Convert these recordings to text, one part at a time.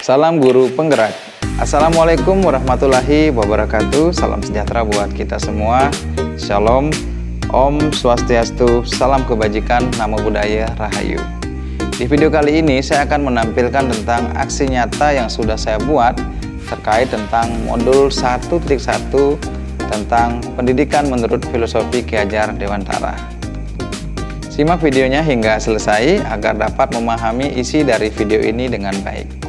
Salam guru penggerak. Assalamualaikum warahmatullahi wabarakatuh. Salam sejahtera buat kita semua. Shalom, Om Swastiastu, salam kebajikan, namo buddhaya, rahayu. Di video kali ini saya akan menampilkan tentang aksi nyata yang sudah saya buat terkait tentang modul 1.1 tentang pendidikan menurut filosofi Ki Hajar Dewantara. Simak videonya hingga selesai agar dapat memahami isi dari video ini dengan baik.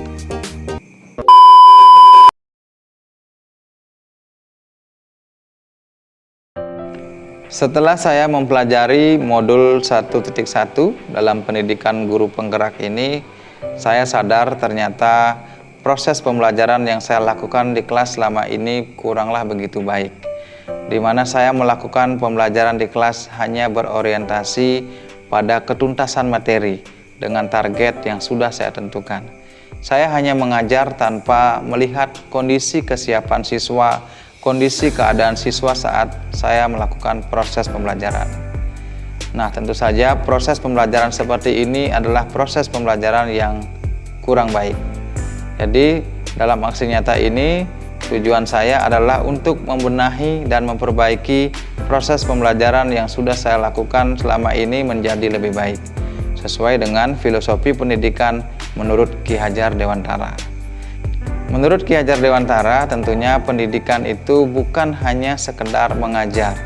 Setelah saya mempelajari modul 1.1 dalam pendidikan guru penggerak ini, saya sadar ternyata proses pembelajaran yang saya lakukan di kelas selama ini kuranglah begitu baik. Di mana saya melakukan pembelajaran di kelas hanya berorientasi pada ketuntasan materi dengan target yang sudah saya tentukan. Saya hanya mengajar tanpa melihat kondisi kesiapan siswa, kondisi keadaan siswa saat saya melakukan proses pembelajaran. Nah, tentu saja proses pembelajaran seperti ini adalah proses pembelajaran yang kurang baik. Jadi, dalam aksi nyata ini, tujuan saya adalah untuk membenahi dan memperbaiki proses pembelajaran yang sudah saya lakukan selama ini menjadi lebih baik, sesuai dengan filosofi pendidikan menurut Ki Hajar Dewantara. Menurut Ki Hajar Dewantara, tentunya pendidikan itu bukan hanya sekedar mengajar,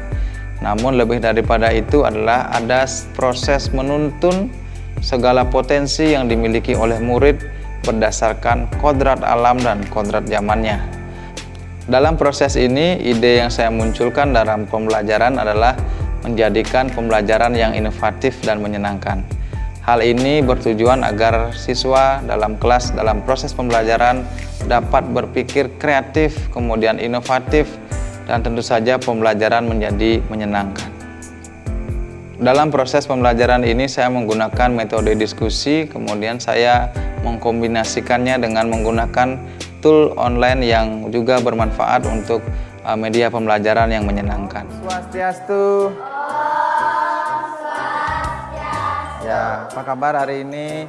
namun lebih daripada itu adalah ada proses menuntun segala potensi yang dimiliki oleh murid berdasarkan kodrat alam dan kodrat zamannya. Dalam proses ini, ide yang saya munculkan dalam pembelajaran adalah menjadikan pembelajaran yang inovatif dan menyenangkan. Hal ini bertujuan agar siswa dalam kelas dalam proses pembelajaran dapat berpikir kreatif, kemudian inovatif, dan tentu saja pembelajaran menjadi menyenangkan. Dalam proses pembelajaran ini saya menggunakan metode diskusi, kemudian saya mengkombinasikannya dengan menggunakan tool online yang juga bermanfaat untuk media pembelajaran yang menyenangkan. Swastiastu. Ya, apa kabar hari ini?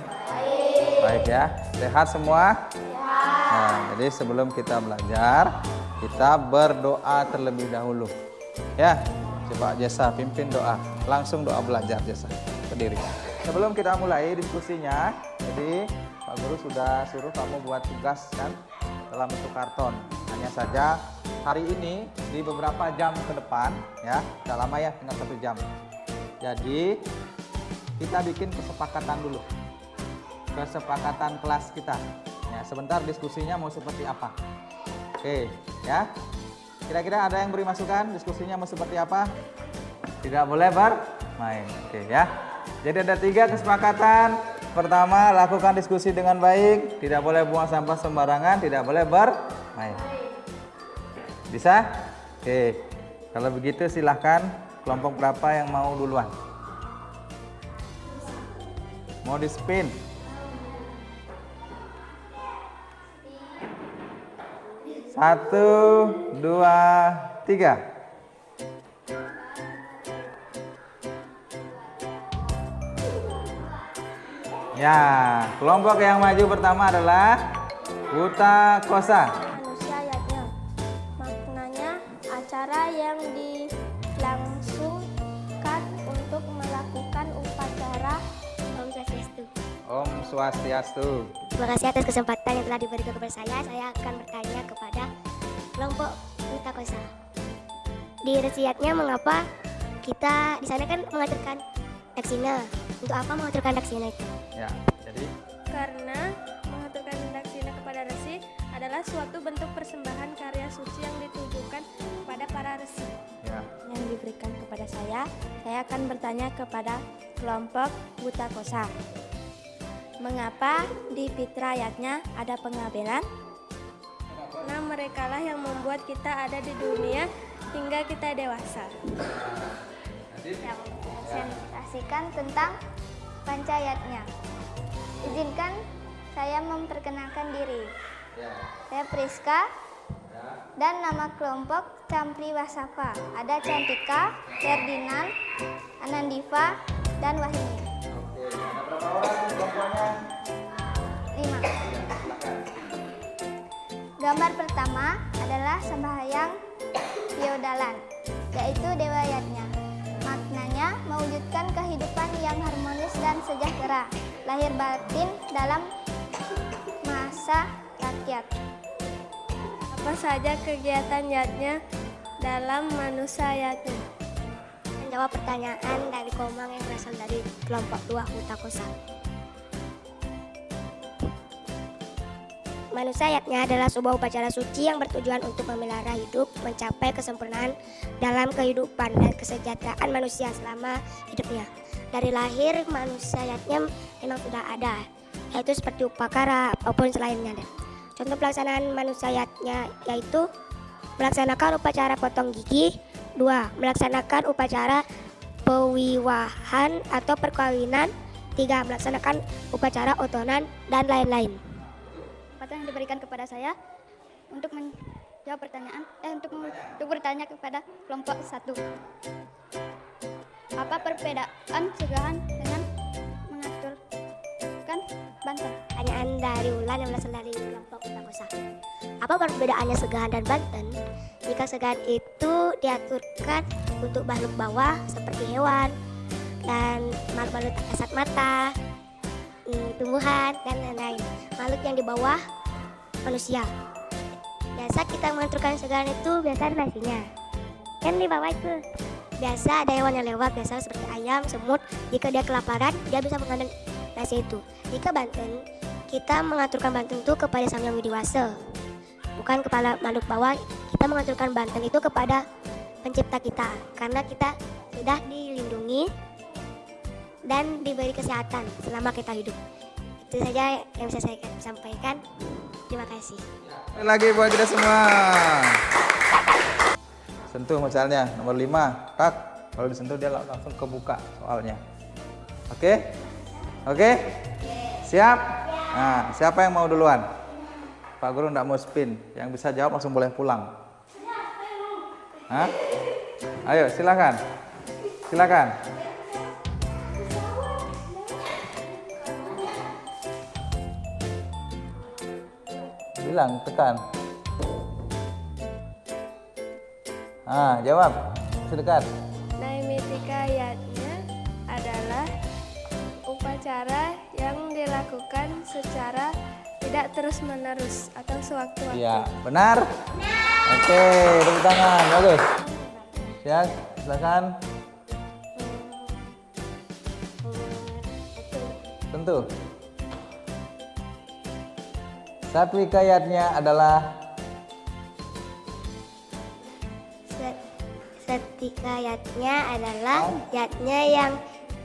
Baik ya, sehat semua? Nah, jadi sebelum kita belajar, kita berdoa terlebih dahulu. Ya, coba Jasa pimpin doa. Langsung doa belajar Jasa. Berdiri. Sebelum kita mulai diskusinya, jadi Pak Guru sudah suruh kamu buat tugas kan dalam bentuk karton. Hanya saja hari ini di beberapa jam ke depan, ya, tidak lama ya, tinggal 1 jam. Jadi kita bikin kesepakatan dulu, kesepakatan kelas kita. Ya, sebentar diskusinya mau seperti apa? Oke, ya. Kira-kira ada yang beri masukan diskusinya mau seperti apa? Tidak boleh bermain. Oke, ya. Jadi ada 3 kesepakatan. Pertama, lakukan diskusi dengan baik. Tidak boleh buang sampah sembarangan. Tidak boleh bermain. Bisa? Oke. Kalau begitu silahkan. Kelompok berapa yang mau duluan? Mau di spin? Satu, 2, 3. Ya, kelompok yang maju pertama adalah Buta Kosa. Manusia ayatnya. Maknanya acara yang dilangsungkan untuk melakukan upacara Om Swastiastu. Om Swastiastu. Terima kasih atas kesempatan yang telah diberikan kepada saya. Saya akan bertanya kepada kelompok Buta Kosa. Di resiatnya mengapa kita di sana kan mengaturkan daksina? Untuk apa mengaturkan daksina itu? Ya, jadi Karena mengaturkan daksina kepada resi adalah suatu bentuk persembahan karya suci yang ditujukan kepada para resi. ya. Yang diberikan kepada saya akan bertanya kepada kelompok Buta Kosa. Mengapa di fitrayatnya ada pengabaian? Nah, merekalah yang membuat kita ada di dunia hingga kita dewasa. Yang presentasikan tentang pancayatnya. Izinkan saya memperkenalkan diri. Saya Priska dan nama kelompok Campri Wasafa. Ada Cantika, Ferdinand, Anandiva, dan Wahini. Oke, ada berapa orang kelompoknya? 5. Gambar pertama adalah sembahyang Piodalan, yaitu Dewa Yatnya. Maknanya mewujudkan kehidupan yang harmonis dan sejahtera, lahir batin dalam masa rakyat. Apa saja kegiatan Yatnya dalam Manusa Yatnya? Menjawab pertanyaan dari Komang yang berasal dari kelompok 2 Huta Kosa. Manusa Yatnya adalah sebuah upacara suci yang bertujuan untuk memelihara hidup, mencapai kesempurnaan dalam kehidupan dan kesejahteraan manusia selama hidupnya. Dari lahir, Manusa Yatnya memang sudah ada, yaitu seperti upakara maupun selainnya. Contoh pelaksanaan Manusa Yatnya yaitu melaksanakan upacara potong gigi, 2. Melaksanakan upacara pewiwahan atau perkawinan, 3. Melaksanakan upacara otonan, dan lain-lain. Kesempatan yang diberikan kepada saya untuk menjawab pertanyaan untuk bertanya kepada kelompok 1. Apa perbedaan segahan dengan mengaturkan Banten? Pertanyaan dari Ulan yang berasal dari kelompok Huta Kosa. Apa perbedaannya segahan dan Banten? Jika segahan itu diaturkan untuk makhluk bawah seperti hewan dan makhluk-makhluk tak kasat mata, tumbuhan, dan lain-lain. Makhluk yang di bawah manusia. Biasa kita mengaturkan segahan itu biasa ada nasinya. Kan di bawah itu biasa ada hewan yang lewat, biasa seperti ayam, semut. Jika dia kelaparan, dia bisa mengambil nasi itu. Jika Banten, kita mengaturkan Banten itu kepada Sang Yang Widiwasa, bukan kepada makhluk bawah. Kita mengaturkan Banten itu kepada pencipta kita, karena kita sudah dilindungi dan diberi kesehatan selama kita hidup. Itu saja yang bisa saya sampaikan. Terima kasih. Lagi buat kita semua. Sentuh misalnya nomor 5, tak. Kalau disentuh dia langsung kebuka soalnya. Oke? Oke? Siap? Nah, siapa yang mau duluan? Pak Guru enggak mau spin. Yang bisa jawab langsung boleh pulang. Hah? Ayo, silakan. Silakan. Bilang, tekan. Jawab. Sedekat. Naimitika Yatnya adalah upacara yang dilakukan secara tidak terus-menerus atau sewaktu-waktu. Iya, benar? Oke, tepuk tangan. Bagus. Siap, silakan. Tentu. Satwika Yatnya adalah Satwika Yatnya adalah yatnya yang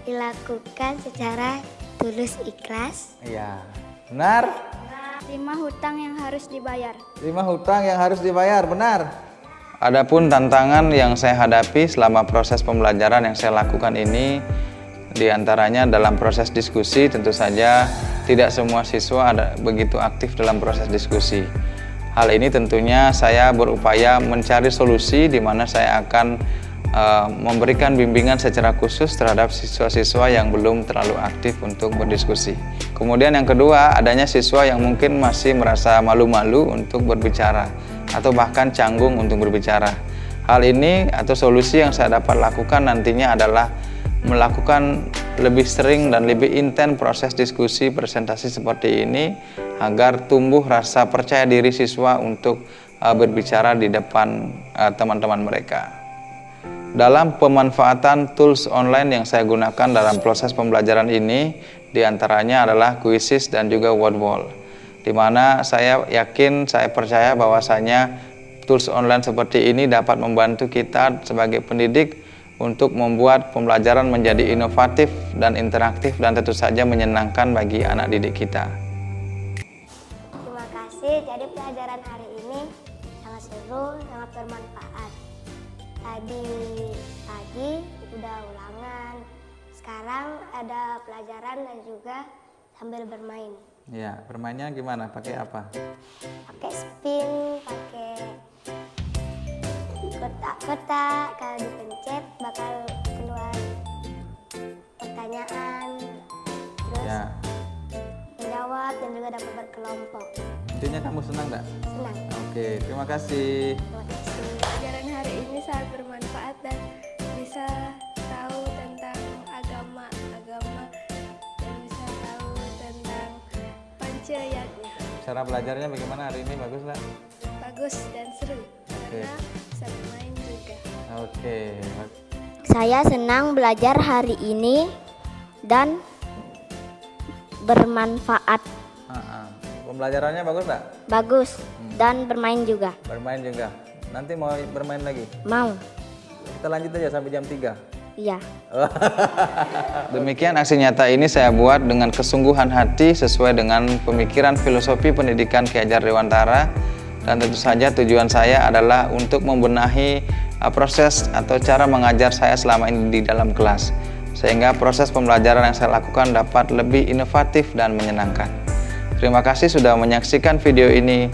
dilakukan secara tulus ikhlas. Iya, benar? 5 hutang yang harus dibayar. 5 hutang yang harus dibayar, benar? Adapun tantangan yang saya hadapi selama proses pembelajaran yang saya lakukan ini, diantaranya dalam proses diskusi, tentu saja tidak semua siswa begitu aktif dalam proses diskusi. Hal ini tentunya saya berupaya mencari solusi di mana saya akan memberikan bimbingan secara khusus terhadap siswa-siswa yang belum terlalu aktif untuk berdiskusi. Kemudian yang kedua, adanya siswa yang mungkin masih merasa malu-malu untuk berbicara atau bahkan canggung untuk berbicara. Hal ini atau solusi yang saya dapat lakukan nantinya adalah melakukan lebih sering dan lebih intens proses diskusi presentasi seperti ini agar tumbuh rasa percaya diri siswa untuk berbicara di depan teman-teman mereka. Dalam pemanfaatan tools online yang saya gunakan dalam proses pembelajaran ini, diantaranya adalah Quizzes dan juga Wordwall, di mana saya yakin, saya percaya bahwasanya tools online seperti ini dapat membantu kita sebagai pendidik untuk membuat pembelajaran menjadi inovatif dan interaktif dan tentu saja menyenangkan bagi anak didik kita. Terima kasih. Jadi pelajaran hari ini sangat seru, sangat bermanfaat. Tadi pagi udah ulangan, sekarang ada pelajaran dan juga sambil bermain. Ya, bermainnya gimana? Pakai apa? Pakai spin, pakai kotak-kotak, kalau dipencet bakal keluar pertanyaan, terus Ya. menjawab dan juga dapat berkelompok. Intinya kamu senang nggak? Senang. Oke, terima kasih. Terima kasih. Pelajaran hari ini sangat bermanfaat dan bisa tahu tentang agama dan bisa tahu tentang pancayatnya. Cara belajarnya bagaimana hari ini? Bagus nggak? Bagus dan seru karena bisa bermain juga. Oke. Saya senang belajar hari ini dan bermanfaat. Pembelajarannya bagus nggak? Bagus dan bermain juga. Bermain juga. Nanti mau bermain lagi? Mau. Kita lanjut aja sampai jam 3. Iya. Demikian aksi nyata ini saya buat dengan kesungguhan hati sesuai dengan pemikiran filosofi pendidikan Ki Hajar Dewantara, dan tentu saja tujuan saya adalah untuk membenahi proses atau cara mengajar saya selama ini di dalam kelas, sehingga proses pembelajaran yang saya lakukan dapat lebih inovatif dan menyenangkan. Terima kasih sudah menyaksikan video ini.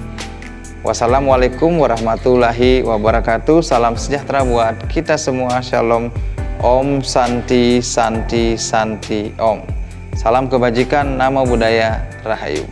Wassalamualaikum warahmatullahi wabarakatuh. Salam sejahtera buat kita semua. Shalom. Om Santi Santi Santi Om. Salam kebajikan, namo buddhaya, rahayu.